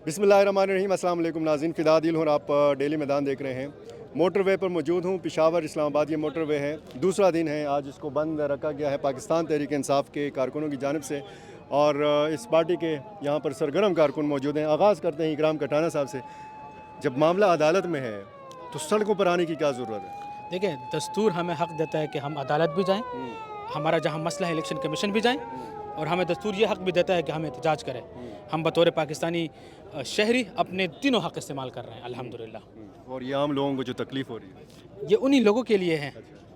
بسم اللہ الرحمن الرحیم۔ السلام علیکم ناظرین، فدا عادل ہوں اور آپ ڈیلی میدان دیکھ رہے ہیں۔ موٹر وے پر موجود ہوں، پشاور اسلام آباد یہ موٹر وے ہے، دوسرا دن ہے آج، اس کو بند رکھا گیا ہے پاکستان تحریک انصاف کے کارکنوں کی جانب سے، اور اس پارٹی کے یہاں پر سرگرم کارکن موجود ہیں۔ آغاز کرتے ہیں اکرام کٹانہ صاحب سے۔ جب معاملہ عدالت میں ہے تو سڑکوں پر آنے کی کیا ضرورت ہے؟ دیکھیں، دستور ہمیں حق دیتا ہے کہ ہم عدالت بھی جائیں، ہمارا جہاں مسئلہ ہے الیکشن کمیشن بھی جائیں، اور ہمیں دستور یہ حق بھی دیتا ہے کہ ہم احتجاج کریں۔ ہم بطور پاکستانی شہری اپنے تینوں حق استعمال کر رہے ہیں الحمدللہ۔ اور یہ عام لوگوں کو جو تکلیف ہو رہی ہے، یہ انہی لوگوں کے لیے ہے،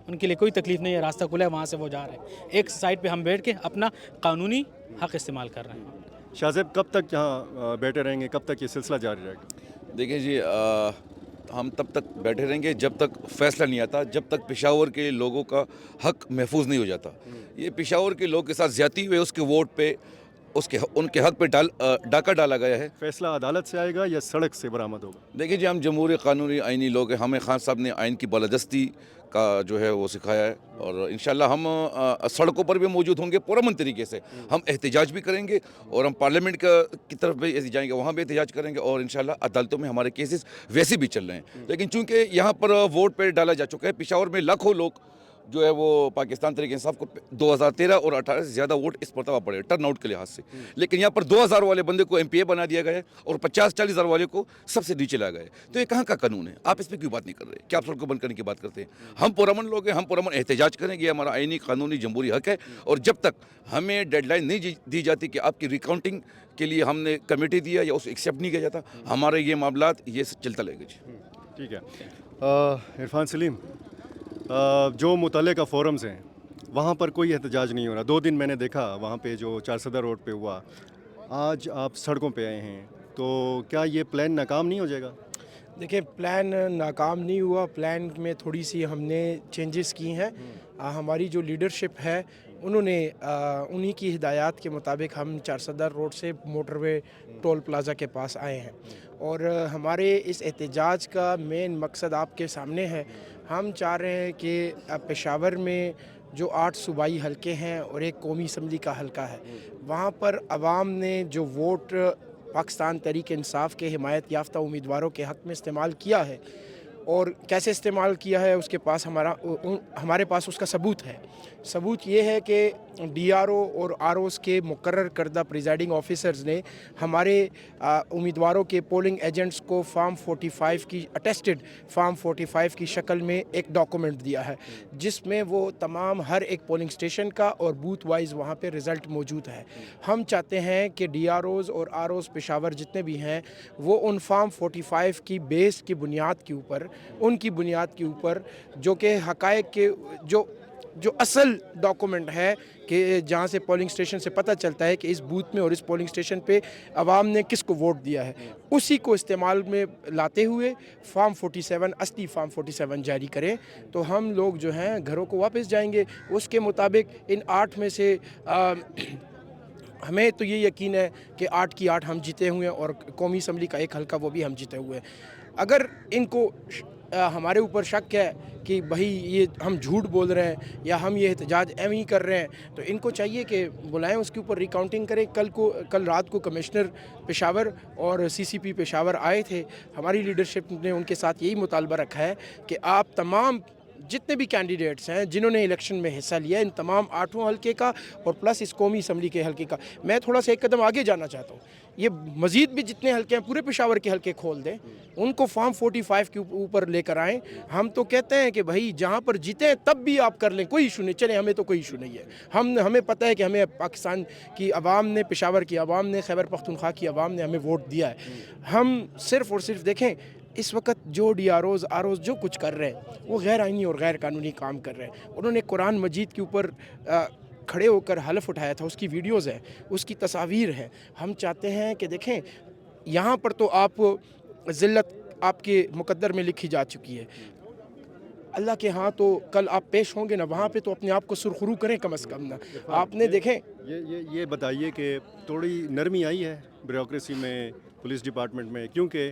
ان کے لیے کوئی تکلیف نہیں ہے، راستہ کھلا ہے، وہاں سے وہ جا رہے ہیں۔ ایک سائڈ پہ ہم بیٹھ کے اپنا قانونی حق استعمال کر رہے ہیں۔ شاہ زیب کب تک یہاں بیٹھے رہیں گے؟ کب تک یہ سلسلہ جاری رہے گا؟ دیکھیں جی، ہم تب تک بیٹھے رہیں گے جب تک فیصلہ نہیں آتا، جب تک پشاور کے لوگوں کا حق محفوظ نہیں ہو جاتا۔ یہ پشاور کے لوگ کے ساتھ زیادتی ہوئے، اس کے ووٹ پہ ان کے حق پہ ڈاکہ ڈالا گیا ہے۔ فیصلہ عدالت سے آئے گا یا سڑک سے برآمد ہوگا؟ دیکھیں جی، ہم جمہوری قانونی آئینی لوگ ہیں، ہمیں خان صاحب نے آئین کی بالادستی کا جو ہے وہ سکھایا ہے، اور انشاءاللہ ہم سڑکوں پر بھی موجود ہوں گے پرامن طریقے سے۔ ہم احتجاج بھی کریں گے، اور ہم پارلیمنٹ کی طرف بھی جائیں گے، وہاں بھی احتجاج کریں گے، اور انشاءاللہ عدالتوں میں ہمارے کیسز ویسے بھی چل رہے ہیں۔ لیکن چونکہ یہاں پر ووٹ پہ ڈالا جا چکا ہے، پشاور میں لاکھوں لوگ جو ہے وہ پاکستان تحریک انصاف کو 2013 اور 18 سے زیادہ ووٹ اس مرتبہ پڑے ٹرن آؤٹ کے لحاظ سے، لیکن یہاں پر 2000 والے بندے کو MP بنا دیا گیا ہے، اور 50-40 ہزار والے کو سب سے نیچے لایا گیا ہے۔ تو یہ کہاں کا قانون ہے؟ آپ اس پہ کیوں بات نہیں کر رہے؟ کیا آپ سڑک کو بند کرنے کی بات کرتے ہیں؟ ہم پرامن لوگ ہیں، ہم پرامن احتجاج کریں گے، یہ ہمارا آئینی قانونی جمہوری حق ہے، اور جب تک ہمیں ڈیڈ لائن نہیں دی جاتی کہ آپ کی ریکاؤنٹنگ کے لیے ہم نے کمیٹی دیا یا اسے ایکسیپٹ نہیں کیا جاتا، ہمارے یہ معاملات یہ چلتا رہے گا جی۔ ٹھیک ہے۔ عرفان سلیم، جو متعلقہ فورمز ہیں وہاں پر کوئی احتجاج نہیں ہو رہا۔ 2 دن میں نے دیکھا وہاں پہ جو چارسدہ روڈ پہ ہوا، آج آپ سڑکوں پہ آئے ہیں، تو کیا یہ پلان ناکام نہیں ہو جائے گا؟ دیکھیں، پلان ناکام نہیں ہوا، پلان میں تھوڑی سی ہم نے چینجز کی ہیں۔ ہماری جو لیڈرشپ ہے انہوں نے انہی کی ہدایات کے مطابق ہم چارسدہ روڈ سے موٹر وے ٹول پلازا کے پاس آئے ہیں، اور ہمارے اس احتجاج کا مین مقصد آپ کے سامنے ہے۔ ہم چاہ رہے ہیں کہ پشاور میں جو 8 صوبائی حلقے ہیں اور ایک قومی اسمبلی کا حلقہ ہے، وہاں پر عوام نے جو ووٹ پاکستان تحریک انصاف کے حمایت یافتہ امیدواروں کے حق میں استعمال کیا ہے، اور کیسے استعمال کیا ہے، اس کے پاس ہمارے پاس اس کا ثبوت ہے۔ ثبوت یہ ہے کہ DRO اور ROs کے مقرر کردہ پریزائڈنگ آفیسرز نے ہمارے امیدواروں کے پولنگ ایجنٹس کو فارم 45 کی اٹیسٹڈ فارم 45 کی شکل میں ایک ڈاکومنٹ دیا ہے، جس میں وہ تمام ہر ایک پولنگ سٹیشن کا اور بوتھ وائز وہاں پہ رزلٹ موجود ہے۔ ہم چاہتے ہیں کہ DROs اور ROs پشاور جتنے بھی ہیں وہ ان فارم 45 کی بیس کی بنیاد کے اوپر، ان کی بنیاد کے اوپر، جو کہ حقائق کے جو اصل ڈاکومنٹ ہے کہ جہاں سے پولنگ سٹیشن سے پتہ چلتا ہے کہ اس بوتھ میں اور اس پولنگ سٹیشن پہ عوام نے کس کو ووٹ دیا ہے، اسی کو استعمال میں لاتے ہوئے فارم 47 اصلی فارم 47 جاری کریں، تو ہم لوگ جو ہیں گھروں کو واپس جائیں گے۔ اس کے مطابق ان 8 میں سے ہمیں تو یہ یقین ہے کہ 8 کی 8 ہم جیتے ہوئے ہیں، اور قومی اسمبلی کا ایک حلقہ وہ بھی ہم جیتے ہوئے ہیں۔ اگر ان کو ہمارے اوپر شک ہے کہ بھائی یہ ہم جھوٹ بول رہے ہیں یا ہم یہ احتجاج ایویں ہی کر رہے ہیں، تو ان کو چاہیے کہ بلائیں، اس کے اوپر ریکاؤنٹنگ کریں۔ کل رات کو کمشنر پشاور اور CCP پشاور آئے تھے، ہماری لیڈرشپ نے ان کے ساتھ یہی مطالبہ رکھا ہے کہ آپ تمام جتنے بھی کینڈیڈیٹس ہیں جنہوں نے الیکشن میں حصہ لیا، ان تمام 8 حلقے کا اور پلس اس قومی اسمبلی کے حلقے کا، میں تھوڑا سا ایک قدم آگے جانا چاہتا ہوں، یہ مزید بھی جتنے حلقے ہیں پورے پشاور کے حلقے کھول دیں، ان کو فارم 45 کے اوپر لے کر آئیں۔ ہم تو کہتے ہیں کہ بھائی جہاں پر جیتے ہیں تب بھی آپ کر لیں، کوئی ایشو نہیں، چلیں، ہمیں تو کوئی ایشو نہیں ہے۔ ہمیں پتہ ہے کہ ہمیں پاکستان کی عوام نے، پشاور کی عوام نے، خیبر پختونخوا کی عوام نے ہمیں ووٹ دیا ہے۔ ہم صرف اور صرف دیکھیں اس وقت جو DROs ROs جو کچھ کر رہے ہیں وہ غیر آئینی اور غیر قانونی کام کر رہے ہیں۔ انہوں نے قرآن مجید کے اوپر کھڑے ہو کر حلف اٹھایا تھا، اس کی ویڈیوز ہیں، اس کی تصاویر ہیں۔ ہم چاہتے ہیں کہ دیکھیں، یہاں پر تو آپ ذلت آپ کے مقدر میں لکھی جا چکی ہے، اللہ کے ہاں تو کل آپ پیش ہوں گے نا، وہاں پہ تو اپنے آپ کو سرخرو کریں کم از کم نا۔ آپ نے دیکھیں، یہ بتائیے کہ تھوڑی نرمی آئی ہے بیوروکریسی میں، پولیس ڈپارٹمنٹ میں، کیونکہ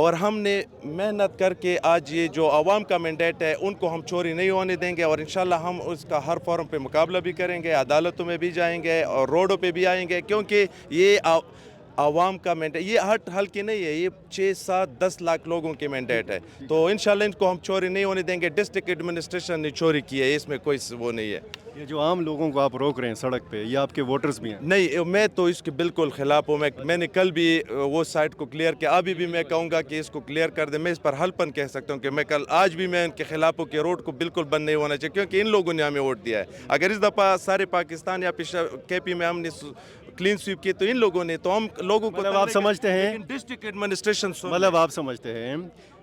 اور ہم نے محنت کر کے آج یہ جو عوام کا مینڈیٹ ہے ان کو ہم چوری نہیں ہونے دیں گے، اور انشاءاللہ ہم اس کا ہر فورم پہ مقابلہ بھی کریں گے، عدالتوں میں بھی جائیں گے اور روڈوں پہ بھی آئیں گے، کیونکہ یہ عوام کا مینڈیٹ، یہ حل کی نہیں ہے، یہ 6 7 10 لاکھ لوگوں کے مینڈیٹ ہے، تو انشاءاللہ ان کو ہم چوری نہیں ہونے دیں گے۔ ڈسٹرکٹ ایڈمنسٹریشن نے چوری کی ہے، اس میں کوئی وہ نہیں ہے۔ یہ جو عام لوگوں کو آپ روک رہے ہیں سڑک پہ، یہ آپ کے ووٹرز بھی ہیں؟ نہیں، میں تو اس کے بالکل خلاف ہوں۔ میں نے کل بھی وہ سائٹ کو کلیئر کیا، ابھی بھی میں کہوں گا کہ اس کو کلیئر کر دیں۔ میں اس پر حل پن کہہ سکتا ہوں کہ آج بھی میں ان کے خلاف ہوں کہ روڈ کو بالکل بند نہیں ہونا چاہیے، کیونکہ ان لوگوں نے ہمیں ووٹ دیا ہے۔ اگر اس دفعہ سارے پاکستان یا کے پی میں ہم نے کلین سویپ کی تو ان لوگوں نے، تو ہم لوگوں کو مطلب آپ سمجھتے ہیں، ڈسٹرکٹ ایڈمنسٹریشن مطلب آپ سمجھتے ہیں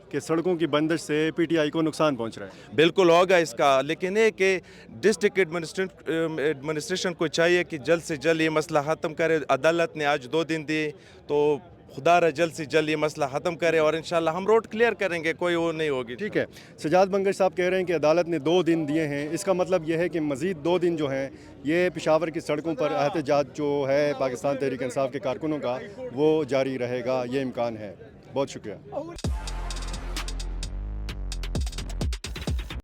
کہ سڑکوں کی بندش سے پی ٹی آئی کو نقصان پہنچ رہا ہے؟ بالکل ہوگا اس کا، لیکن یہ کہ ڈسٹرکٹ ایڈمنسٹریشن کو چاہیے کہ جلد سے جلد یہ مسئلہ ختم کرے۔ عدالت نے آج 2 دن دی، تو خدا را جلد سے جلد یہ مسئلہ ختم کرے، اور انشاءاللہ ہم روڈ کلیئر کریں گے، کوئی وہ نہیں ہوگی۔ ٹھیک ہے، سجاد بنگش صاحب کہہ رہے ہیں کہ عدالت نے 2 دن دیے ہیں، اس کا مطلب یہ ہے کہ مزید 2 دن جو ہیں یہ پشاور کی سڑکوں پر احتجاج جو ہے پاکستان تحریک انصاف کے کارکنوں کا وہ جاری رہے گا، یہ امکان ہے۔ بہت شکریہ۔